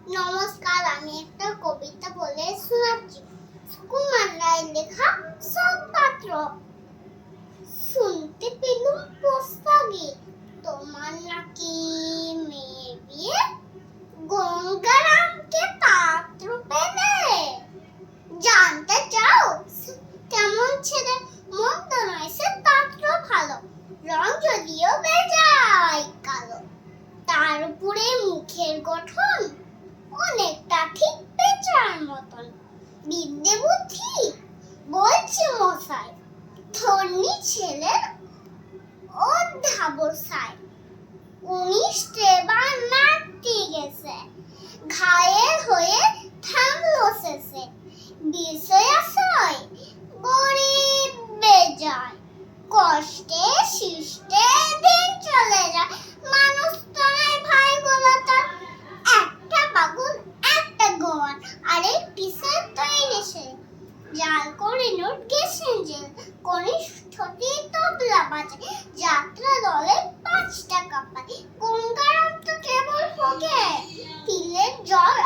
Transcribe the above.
নমস্কার, আমি একটা কবিতা বলে শোনাচ্ছি। সুকুমার রায়ের লেখা সৎপাত্র। শুনতে পেলুম প্রস্তাবে তোমার নাকি মেয়ের বিয়ে, গঙ্গারামকে পাত্র পেলে। জানতে চাও কেমন ছেলে? মন্দ নয় সে, পাত্র ভালো, রং যদিও বেজায় কালো। তার উপরে মুখের গঠন অনেকটা ঠিক পেঁচার মতন। বিদ্যে বুদ্ধি বলছে মশাই, ধর্মী ছেলের অধ্যাবসায়। 19 বার মারতে গেছে, ঘায়েল হয়ে থামলো শেষে। বিষয়াশয় গরিব বেজায়, কষ্টে শিষ্টে দিন চলে যায়। মানুষ তো নয় ভাই বলো তার, একটা বাগুন একটা গোয়ান, আরেক পিসের তৈরি সে। জাল করে নোট গেছেন জেল, কনিষ্ঠটি তবলা বাজে, যাত্রা দলে 5 টাকা পায়। গঙ্গারাম তো কেবল ফকির, তিলের জল